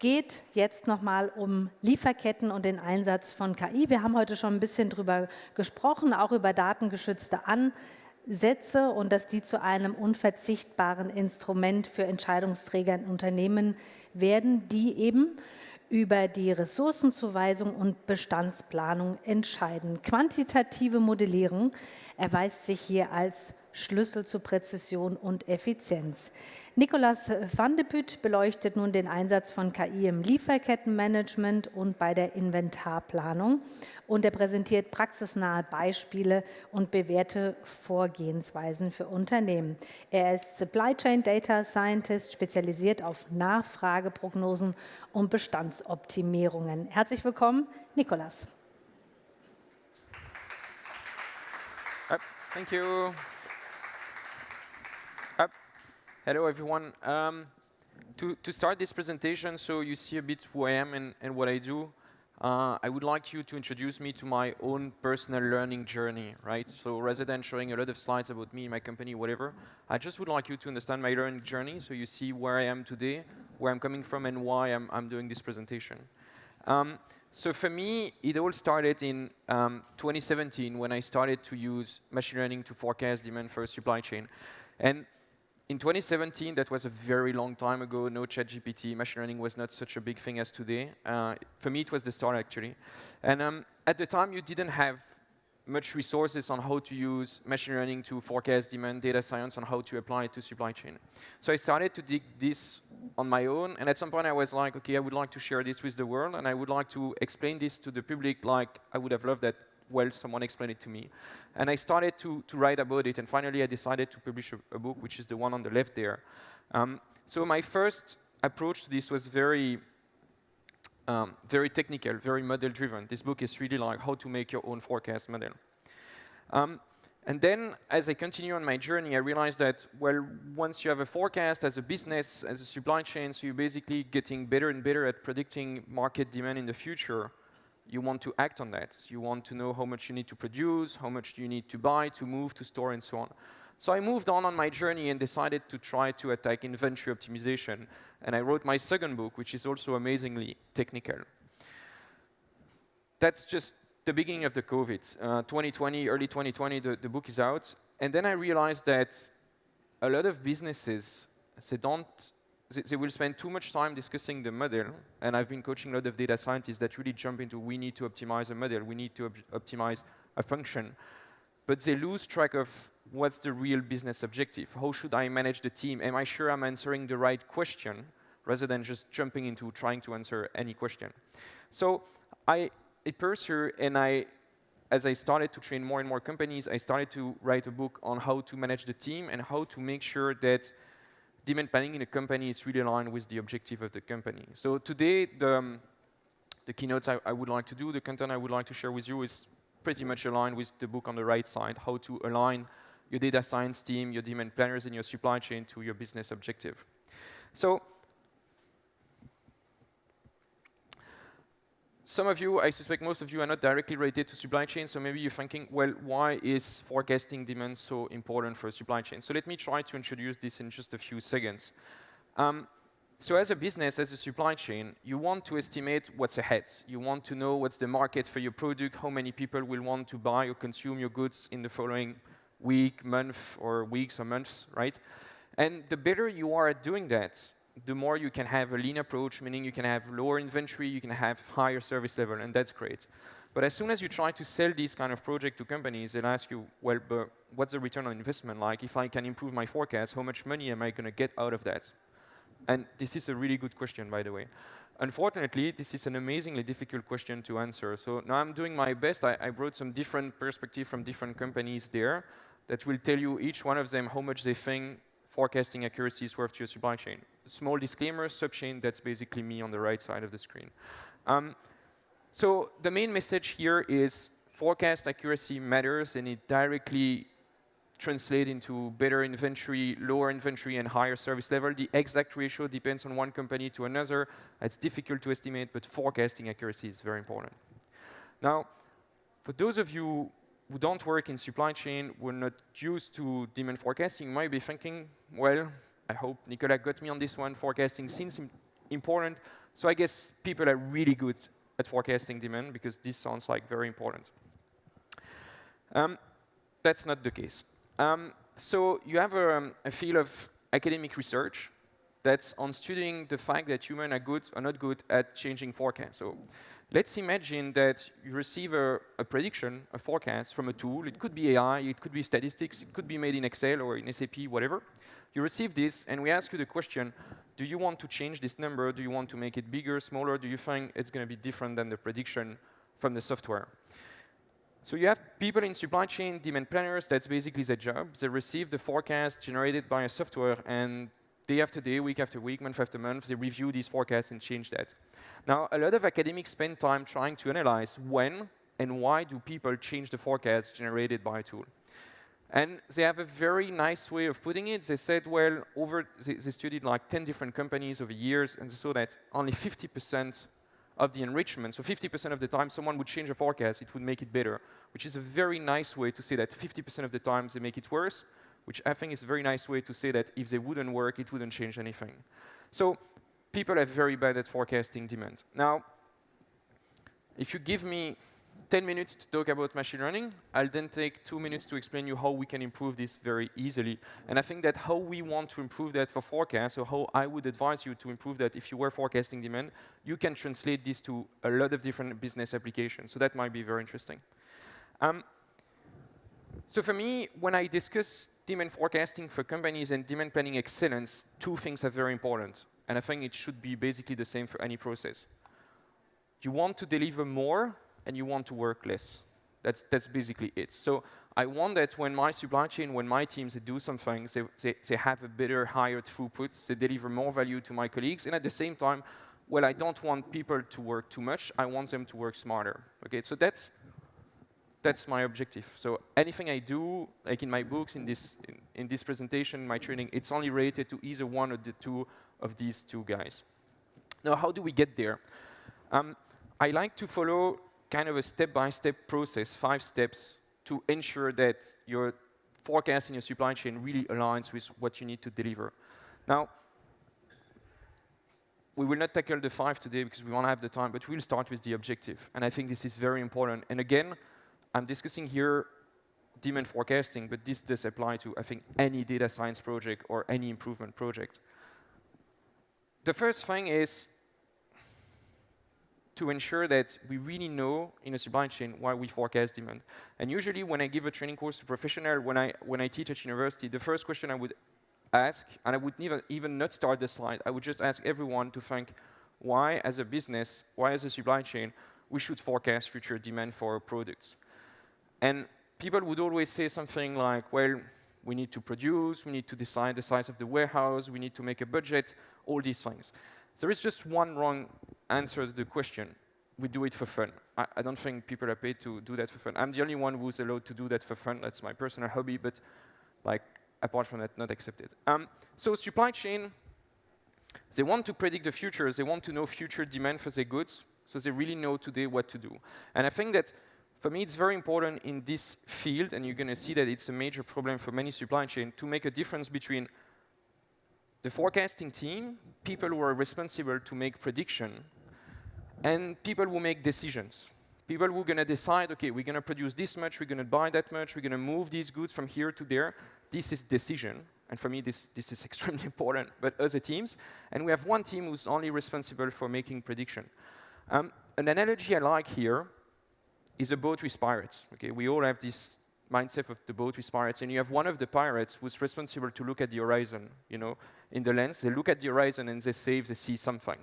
geht jetzt nochmal um Lieferketten und den Einsatz von KI. Wir haben heute schon ein bisschen drüber gesprochen, auch über datengeschützte Ansätze und dass die zu einem unverzichtbaren Instrument für Entscheidungsträger in Unternehmen werden, die eben über die Ressourcenzuweisung und Bestandsplanung entscheiden. Quantitative Modellierung erweist sich hier als Schlüssel zu Präzision und Effizienz. Nicolas Vandeput beleuchtet nun den Einsatz von KI im Lieferkettenmanagement und bei der Inventarplanung und er präsentiert praxisnahe Beispiele und bewährte Vorgehensweisen für Unternehmen. Er ist Supply Chain Data Scientist, spezialisiert auf Nachfrageprognosen und Bestandsoptimierungen. Herzlich willkommen, Nicolas. Thank you. Hello, everyone. To start this presentation, so you see a bit who I am and what I do, I would like you to introduce me to my own personal learning journey, right? So rather than showing a lot of slides about me, my company, whatever, I just would like you to understand my learning journey so you see where I am today, where I'm coming from, and why I'm doing this presentation. So for me, it all started in 2017 when I started to use machine learning to forecast demand for a supply chain. And in 2017, that was a very long time ago, no ChatGPT, machine learning was not such a big thing as today. For me, it was the start, actually. And at the time, you didn't have much resources on how to use machine learning to forecast demand, data science, on how to apply it to supply chain. So I started to dig this on my own, and at some point I was like, okay, I would like to share this with the world, and I would like to explain this to the public like I would have loved that, well, someone explained it to me. And I started to write about it, and finally I decided to publish a book, which is the one on the left there. So my first approach to this was very technical, very model-driven. This book is really like how to make your own forecast model. And then, as I continue on my journey, I realized that, well, once you have a forecast as a business, as a supply chain, so you're basically getting better and better at predicting market demand in the future, you want to act on that. You want to know how much you need to produce, how much you need to buy, to move, to store, and so on. So I moved on my journey and decided to try to attack inventory optimization. And I wrote my second book, which is also amazingly technical. That's just the beginning of the COVID. 2020, early 2020, the book is out. And then I realized that a lot of businesses, they will spend too much time discussing the model. And I've been coaching a lot of data scientists that really jump into, we need to optimize a model, we need to optimize a function. But they lose track of what's the real business objective. How should I manage the team? Am I sure I'm answering the right question rather than just jumping into trying to answer any question? So I pursued, and as I started to train more and more companies, I started to write a book on how to manage the team and how to make sure that demand planning in a company is really aligned with the objective of the company. So today, the keynotes I would like to do, the content I would like to share with you is pretty much aligned with the book on the right side, how to align your data science team, your demand planners, and your supply chain to your business objective. So some of you, I suspect most of you, are not directly related to supply chain, so maybe you're thinking, well, why is forecasting demand so important for a supply chain? So let me try to introduce this in just a few seconds. So as a business, as a supply chain, you want to estimate what's ahead. You want to know what's the market for your product, how many people will want to buy or consume your goods in the following week, month, or weeks or months, right? And the better you are at doing that, the more you can have a lean approach, meaning you can have lower inventory, you can have higher service level, and that's great. But as soon as you try to sell this kind of project to companies, they'll ask you, well, but what's the return on investment like? If I can improve my forecast, how much money am I going to get out of that? And this is a really good question, by the way. Unfortunately, this is an amazingly difficult question to answer. So now I'm doing my best. I brought some different perspectives from different companies there that will tell you each one of them how much they think forecasting accuracy is worth to your supply chain. Small disclaimer, subchain, that's basically me on the right side of the screen. So the main message here is forecast accuracy matters, and it directly translates into better inventory, lower inventory, and higher service level. The exact ratio depends on one company to another. It's difficult to estimate, but forecasting accuracy is very important. Now, for those of you who don't work in supply chain, who are not used to demand forecasting, you might be thinking, well, I hope Nicolas got me on this one. Forecasting seems important. So I guess people are really good at forecasting demand because this sounds like very important. That's not the case. So you have a field of academic research that's on studying the fact that humans are good or not good at changing forecasts. So let's imagine that you receive a prediction, a forecast from a tool. It could be AI, it could be statistics, it could be made in Excel or in SAP, whatever. You receive this, and we ask you the question, do you want to change this number? Do you want to make it bigger, smaller? Do you think it's going to be different than the prediction from the software? So you have people in supply chain, demand planners, that's basically their job. They receive the forecast generated by a software, and day after day, week after week, month after month, they review these forecasts and change that. Now, a lot of academics spend time trying to analyze when and why do people change the forecasts generated by a tool. And they have a very nice way of putting it. They said, well, they studied like 10 different companies over years, and they saw that only 50% of the enrichment, so 50% of the time someone would change a forecast, it would make it better, which is a very nice way to say that 50% of the time they make it worse, which I think is a very nice way to say that if they wouldn't work, it wouldn't change anything. So people are very bad at forecasting demand. Now, if you give me 10 minutes to talk about machine learning, I'll then take 2 minutes to explain you how we can improve this very easily. And I think that how we want to improve that for forecasts, or how I would advise you to improve that if you were forecasting demand, you can translate this to a lot of different business applications. So that might be very interesting. So for me, when I discuss demand forecasting for companies and demand planning excellence, two things are very important. And I think it should be basically the same for any process. You want to deliver more, and you want to work less. That's basically it. So I want that when my supply chain, when my teams they do something, they have a better, higher throughput, they deliver more value to my colleagues, and at the same time, well, I don't want people to work too much, I want them to work smarter. Okay, so that's my objective. So anything I do, like in my books, in this presentation, my training, it's only related to either one or the two of these two guys. Now, how do we get there? I like to follow kind of a step-by-step process, 5 steps, to ensure that your forecast in your supply chain really aligns with what you need to deliver. Now, we will not tackle the 5 today because we won't have the time, but we'll start with the objective. And I think this is very important. And again, I'm discussing here demand forecasting, but this does apply to, I think, any data science project or any improvement project. The first thing is to ensure that we really know in a supply chain why we forecast demand. And usually when I give a training course to professionals, when I teach at university, the first question I would ask, and I would even not start the slide, I would just ask everyone to think why as a business, why as a supply chain, we should forecast future demand for our products. And people would always say something like, well, we need to produce, we need to decide the size of the warehouse, we need to make a budget, all these things. There is just one wrong answer to the question. We do it for fun. I don't think people are paid to do that for fun. I'm the only one who's allowed to do that for fun. That's my personal hobby, but like apart from that, not accepted. So supply chain, they want to predict the future. They want to know future demand for their goods, so they really know today what to do. And I think that for me, it's very important in this field, and you're going to see that it's a major problem for many supply chains, to make a difference between the forecasting team, people who are responsible to make prediction, and people who make decisions. People who are going to decide, okay, we're going to produce this much, we're going to buy that much, we're going to move these goods from here to there. This is decision. And for me, this is extremely important. But other teams, and we have one team who's only responsible for making prediction. An analogy I like here is a boat with pirates. Okay, we all have this mindset of the boat with pirates, and you have one of the pirates who's responsible to look at the horizon, you know, in the lens. They look at the horizon and they say if they see something.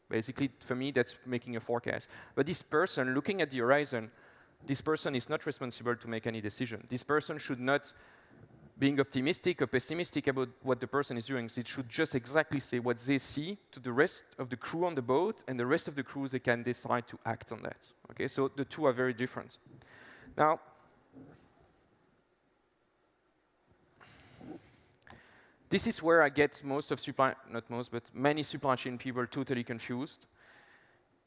Basically, for me, that's making a forecast. But this person looking at the horizon, this person is not responsible to make any decision. This person should not being optimistic or pessimistic about what the person is doing. It should just exactly say what they see to the rest of the crew on the boat, and the rest of the crew, they can decide to act on that. Okay, so the two are very different. Now, this is where I get most of many supply chain people totally confused,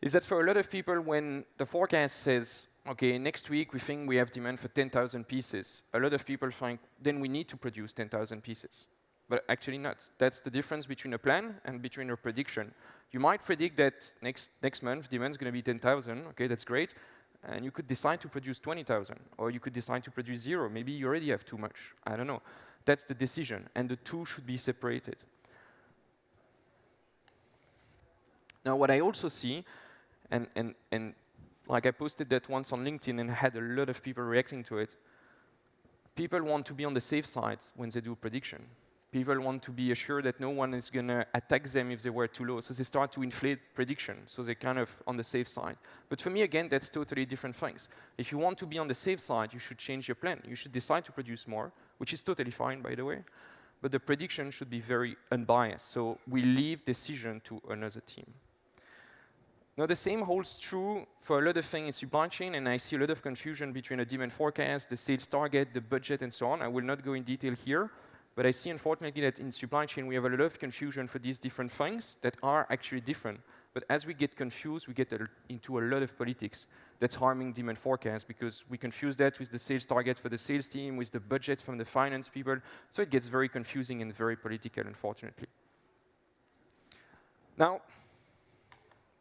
is that for a lot of people, when the forecast says, okay, next week we think we have demand for 10,000 pieces, a lot of people think, then we need to produce 10,000 pieces. but actually not. That's the difference between a plan and between a prediction. You might predict that next month demand is going to be 10,000. Okay, that's great. And you could decide to produce 20,000, or you could decide to produce 0. Maybe you already have too much. I don't know. That's the decision, and the two should be separated. Now, what I also see, and like I posted that once on LinkedIn and had a lot of people reacting to it, people want to be on the safe side when they do prediction. People want to be assured that no one is going to attack them if they were too low. So they start to inflate prediction. So they're kind of on the safe side. But for me, again, that's totally different things. If you want to be on the safe side, you should change your plan. You should decide to produce more, which is totally fine, by the way. But the prediction should be very unbiased. So we leave decision to another team. Now, the same holds true for a lot of things in supply chain, and I see a lot of confusion between a demand forecast, the sales target, the budget, and so on. I will not go in detail here. But I see, unfortunately, that in supply chain, we have a lot of confusion for these different things that are actually different. But as we get confused, we get into a lot of politics that's harming demand forecast, because we confuse that with the sales target for the sales team, with the budget from the finance people. So it gets very confusing and very political, unfortunately. Now,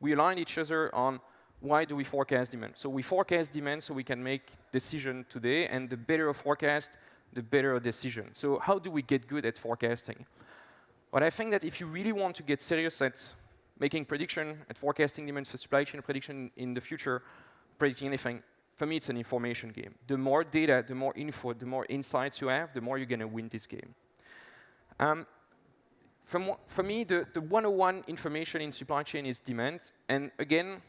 we align each other on why do we forecast demand. So we forecast demand so we can make decision today, and the better a forecast, the better a decision. So how do we get good at forecasting? But I think that if you really want to get serious at making prediction, at forecasting demand for supply chain prediction in the future, predicting anything, for me it's an information game. The more data, the more info, the more insights you have, the more you're going to win this game. For me, the 101 information in supply chain is demand. And again,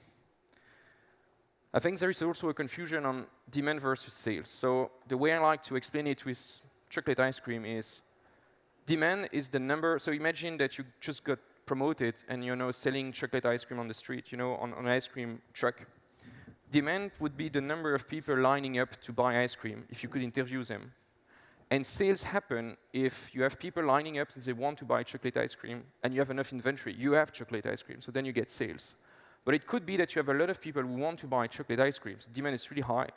I think there is also a confusion on demand versus sales. So the way I like to explain it with chocolate ice cream is demand is the number. So imagine that you just got promoted and you're now selling chocolate ice cream on the street, on an ice cream truck. Demand would be the number of people lining up to buy ice cream if you could interview them. And sales happen if you have people lining up since they want to buy chocolate ice cream and you have enough inventory. You have chocolate ice cream, so then you get sales. But it could be that you have a lot of people who want to buy chocolate ice cream. So demand is really high,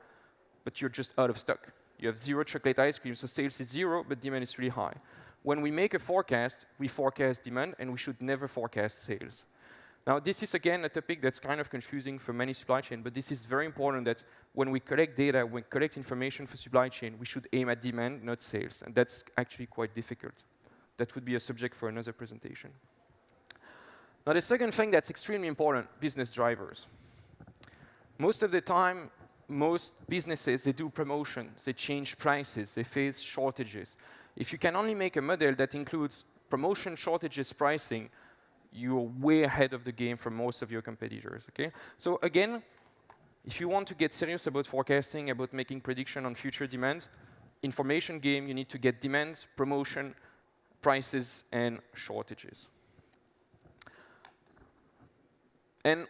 but you're just out of stock. You have 0 chocolate ice cream, so sales is 0, but demand is really high. When we make a forecast, we forecast demand, and we should never forecast sales. Now, this is, again, a topic that's kind of confusing for many supply chain, but this is very important that when we collect data, when we collect information for supply chain, we should aim at demand, not sales. And that's actually quite difficult. That would be a subject for another presentation. Now, the second thing that's extremely important, business drivers. Most of the time, most businesses, they do promotions, they change prices, they face shortages. If you can only make a model that includes promotion, shortages, pricing, you're way ahead of the game from most of your competitors, okay? So again, if you want to get serious about forecasting, about making prediction on future demand, information game, you need to get demand, promotion, prices, and shortages. And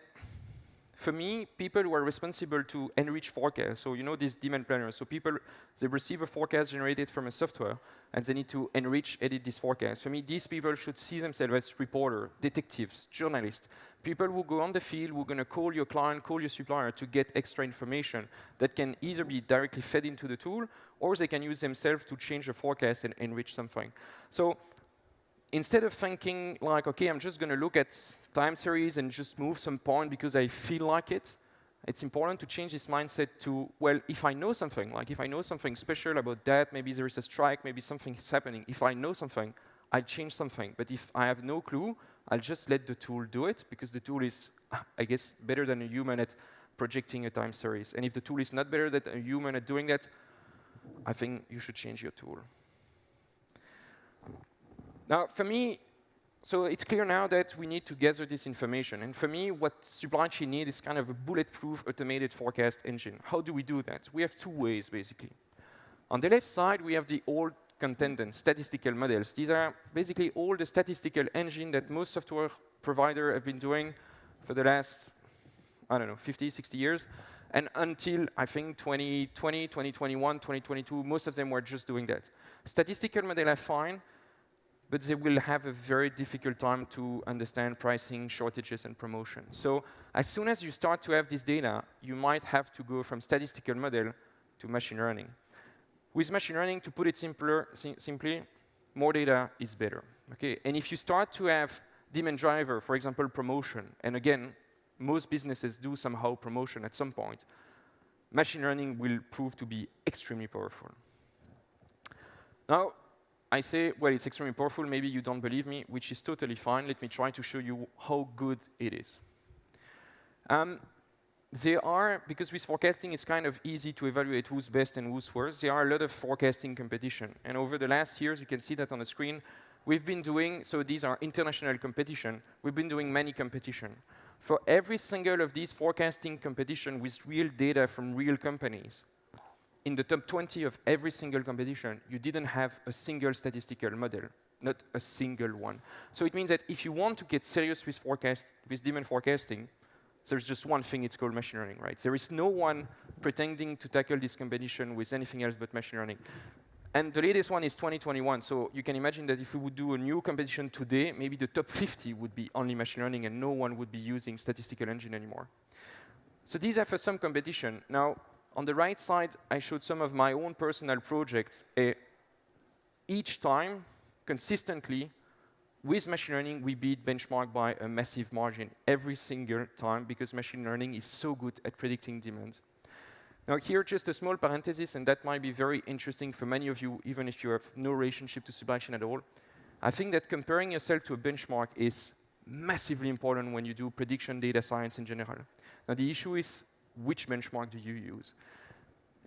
for me, people who are responsible to enrich forecasts, so these demand planners, so people, they receive a forecast generated from a software, and they need to edit this forecast. For me, these people should see themselves as reporters, detectives, journalists, people who go on the field, who are going to call your client, call your supplier to get extra information that can either be directly fed into the tool, or they can use themselves to change the forecast and enrich something. So instead of thinking like, okay, I'm just going to look at time series and just move some point because I feel like it, it's important to change this mindset to, well, if I know something, like if I know something special about that, maybe there is a strike, maybe something is happening. If I know something, I'll change something. But if I have no clue, I'll just let the tool do it, because the tool is, I guess, better than a human at projecting a time series. And if the tool is not better than a human at doing that, I think you should change your tool. Now, for me, so it's clear now that we need to gather this information. And for me, what supply chain needs is kind of a bulletproof automated forecast engine. How do we do that? We have 2 ways, basically. On the left side, we have the old contended statistical models. These are basically all the statistical engine that most software providers have been doing for the last, 50, 60 years. And until, I think, 2020, 2021, 2022, most of them were just doing that. Statistical models are fine, but they will have a very difficult time to understand pricing, shortages, and promotion. So as soon as you start to have this data, you might have to go from statistical model to machine learning. With machine learning, to put it simply, more data is better. Okay? And if you start to have demand driver, for example, promotion, and again, most businesses do somehow promotion at some point, machine learning will prove to be extremely powerful. Now, I say, well, it's extremely powerful. Maybe you don't believe me, which is totally fine. Let me try to show you how good it is. Because with forecasting, it's kind of easy to evaluate who's best and who's worst. There are a lot of forecasting competition. And over the last years, you can see that on the screen, we've been doing, so these are international competition, we've been doing many competition. For every single of these forecasting competition with real data from real companies, in the top 20 of every single competition, you didn't have a single statistical model, not a single one. So it means that if you want to get serious with demand forecasting, there's just one thing, it's called machine learning, right? There is no one pretending to tackle this competition with anything else but machine learning. And the latest one is 2021, so you can imagine that if we would do a new competition today, maybe the top 50 would be only machine learning and no one would be using statistical engine anymore. So these are for some competition. Now, on the right side, I showed some of my own personal projects. Each time, consistently, with machine learning, we beat benchmark by a massive margin every single time because machine learning is so good at predicting demand. Now here, just a small parenthesis, and that might be very interesting for many of you, even if you have no relationship to supply chain at all. I think that comparing yourself to a benchmark is massively important when you do prediction data science in general. Now the issue is, which benchmark do you use?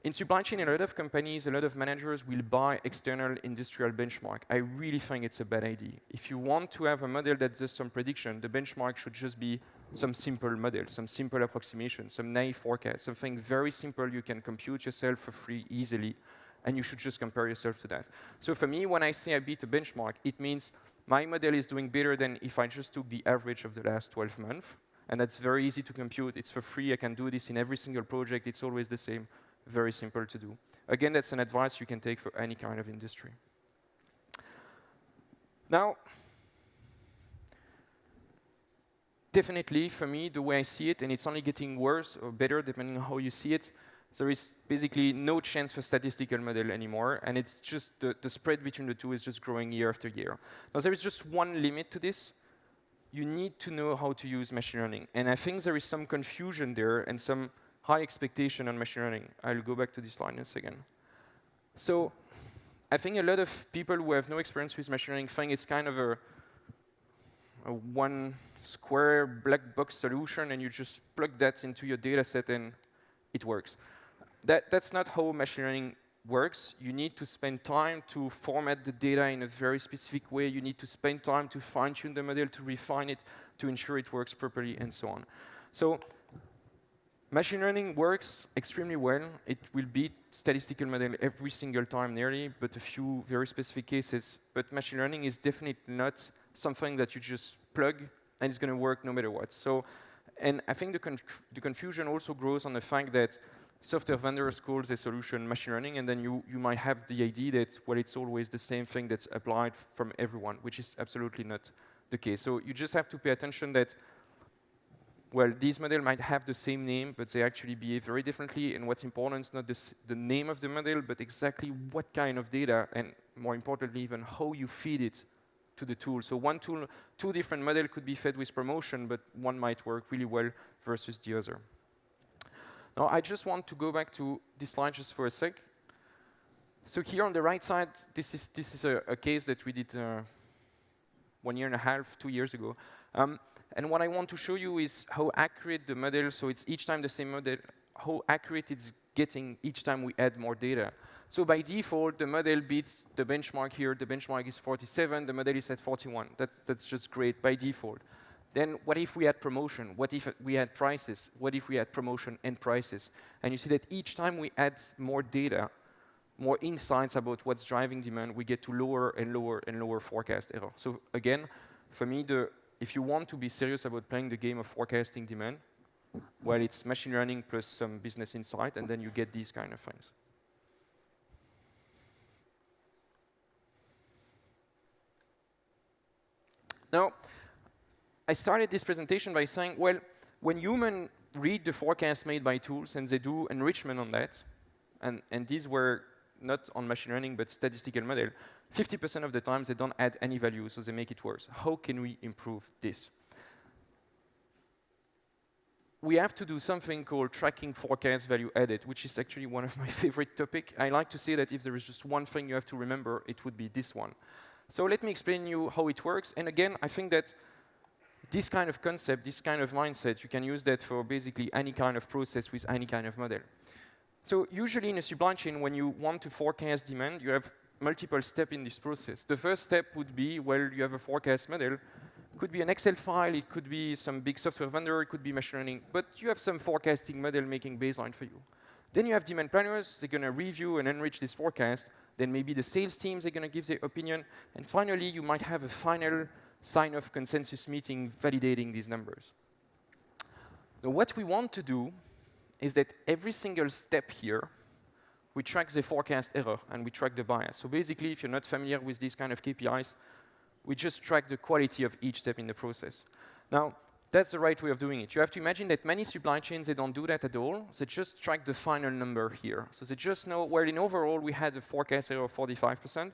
In supply chain, a lot of companies, a lot of managers will buy external industrial benchmark. I really think it's a bad idea. If you want to have a model that does some prediction, the benchmark should just be some simple model, some simple approximation, some naive forecast, something very simple you can compute yourself for free easily, and you should just compare yourself to that. So for me, when I say I beat a benchmark, it means my model is doing better than if I just took the average of the last 12 months. And that's very easy to compute. It's for free. I can do this in every single project. It's always the same. Very simple to do. Again, that's an advice you can take for any kind of industry. Now, definitely, for me, the way I see it, and it's only getting worse or better depending on how you see it, there is basically no chance for statistical model anymore, and it's just the spread between the two is just growing year after year. Now, there is just one limit to this. You need to know how to use machine learning. And I think there is some confusion there and some high expectation on machine learning. I'll go back to this slide in a second. So I think a lot of people who have no experience with machine learning think it's kind of a one square black box solution and you just plug that into your data set and it works. That's not how machine learning works. You need to spend time to format the data in a very specific way. You need to spend time to fine-tune the model, to refine it, to ensure it works properly, and so on. So machine learning works extremely well. It will beat statistical model every single time nearly, but a few very specific cases. But machine learning is definitely not something that you just plug and it's going to work no matter what. So, and I think the confusion also grows on the fact that software vendors call the solution machine learning, and then you might have the idea that, well, it's always the same thing that's applied from everyone, which is absolutely not the case. So you just have to pay attention that, well, these models might have the same name, but they actually behave very differently, and what's important is not the name of the model, but exactly what kind of data, and more importantly, even how you feed it to the tool. So one tool, two different models could be fed with promotion, but one might work really well versus the other. Now, I just want to go back to this slide just for a sec. So here on the right side, this is a case that we did 1.5 years, 2 years ago. And what I want to show you is how accurate the model, so it's each time the same model, how accurate it's getting each time we add more data. So by default, the model beats the benchmark here. The benchmark is 47, the model is at 41. That's just great by default. Then what if we had promotion? What if we had prices? What if we had promotion and prices? And you see that each time we add more data, more insights about what's driving demand, we get to lower and lower and lower forecast error. So again, for me, if you want to be serious about playing the game of forecasting demand, well, it's machine learning plus some business insight, and then you get these kind of things. Now, I started this presentation by saying, well, when humans read the forecast made by tools and they do enrichment on that, and these were not on machine learning but statistical model, 50% of the times they don't add any value, so they make it worse. How can we improve this? We have to do something called tracking forecast value added, which is actually one of my favorite topics. I like to say that if there is just one thing you have to remember, it would be this one. So let me explain you how it works. And again, I think that this kind of concept, this kind of mindset, you can use that for basically any kind of process with any kind of model. So usually in a supply chain, when you want to forecast demand, you have multiple steps in this process. The first step would be, well, you have a forecast model. It could be an Excel file, it could be some big software vendor, it could be machine learning, but you have some forecasting model making baseline for you. Then you have demand planners, they're going to review and enrich this forecast. Then maybe the sales teams, they're going to give their opinion. And finally, you might have a final sign-off consensus meeting validating these numbers. Now, what we want to do is that every single step here, we track the forecast error and we track the bias. So basically, if you're not familiar with these kind of KPIs, we just track the quality of each step in the process. Now, that's the right way of doing it. You have to imagine that many supply chains, they don't do that at all. They just track the final number here. So they just know, well, in overall, we had a forecast error of 45%,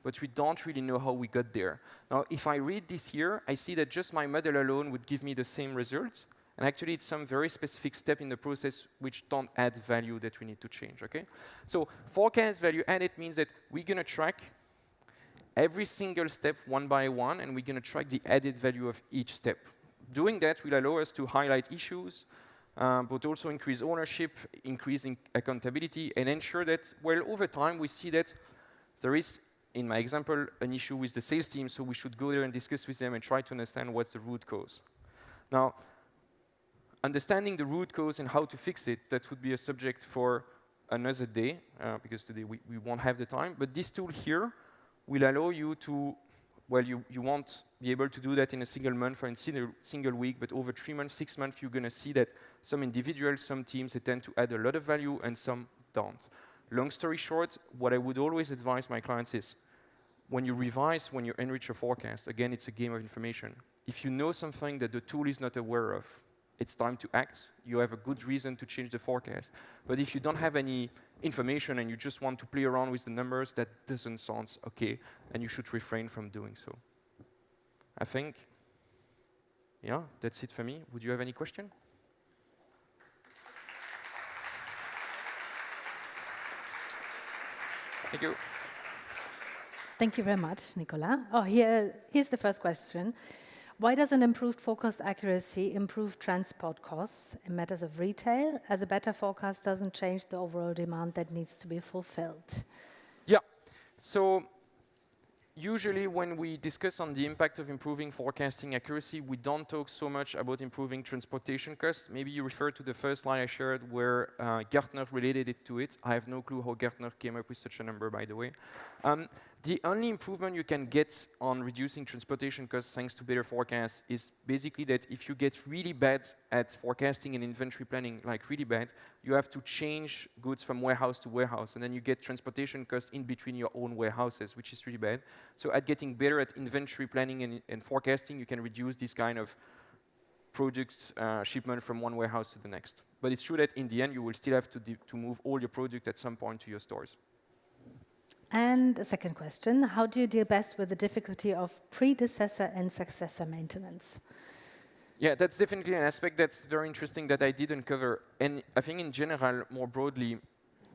but we don't really know how we got there. Now, if I read this here, I see that just my model alone would give me the same result. And actually, it's some very specific step in the process which don't add value that we need to change, okay? So forecast value added means that we're going to track every single step one by one, and we're going to track the added value of each step. Doing that will allow us to highlight issues, but also increase ownership, increasing accountability, and ensure that, well, over time, we see that there is, in my example, an issue with the sales team, so we should go there and discuss with them and try to understand what's the root cause. Now, understanding the root cause and how to fix it, that would be a subject for another day, because today we won't have the time, but this tool here will allow you to, well, you won't be able to do that in a single month or in a single week, but over 3 months, 6 months, you're going to see that some individuals, some teams, they tend to add a lot of value and some don't. Long story short, what I would always advise my clients is, when you revise, when you enrich your forecast, again, it's a game of information. If you know something that the tool is not aware of, it's time to act. You have a good reason to change the forecast. But if you don't have any information and you just want to play around with the numbers, that doesn't sound okay, and you should refrain from doing so. I think, yeah, that's it for me. Would you have any question? Thank you. Thank you very much, Nicolas. Oh, here's the first question. Why does an improved forecast accuracy improve transport costs in matters of retail, as a better forecast doesn't change the overall demand that needs to be fulfilled? Yeah. So usually when we discuss on the impact of improving forecasting accuracy, we don't talk so much about improving transportation costs. Maybe you refer to the first slide I shared where Gartner related it to it. I have no clue how Gartner came up with such a number, by the way. The only improvement you can get on reducing transportation costs thanks to better forecasts is basically that if you get really bad at forecasting and inventory planning, like really bad, you have to change goods from warehouse to warehouse, and then you get transportation costs in between your own warehouses, which is really bad. So at getting better at inventory planning and forecasting, you can reduce this kind of product shipment from one warehouse to the next. But it's true that in the end, you will still have to move all your product at some point to your stores. And a second question, how do you deal best with the difficulty of predecessor and successor maintenance? Yeah, that's definitely an aspect that's very interesting that I didn't cover. And I think in general, more broadly,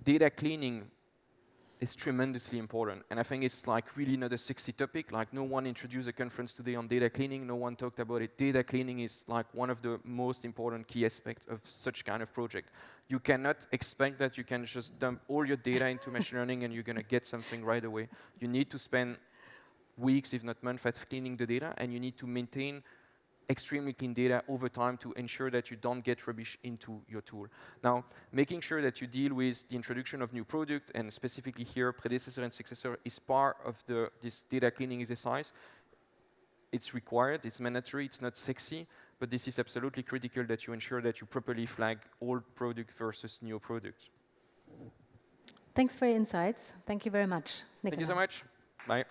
data cleaning is tremendously important. And I think it's like really not a sexy topic. Like no one introduced a conference today on data cleaning. No one talked about it. Data cleaning is like one of the most important key aspects of such kind of project. You cannot expect that you can just dump all your data into machine learning and you're going to get something right away. You need to spend weeks, if not months, at cleaning the data, and you need to maintain extremely clean data over time to ensure that you don't get rubbish into your tool. Now, making sure that you deal with the introduction of new product, and specifically here, predecessor and successor, is part of this data cleaning exercise. It's required, it's mandatory, it's not sexy, but this is absolutely critical that you ensure that you properly flag old product versus new product. Thanks for your insights. Thank you very much, Nicolas. Thank you so much. Bye.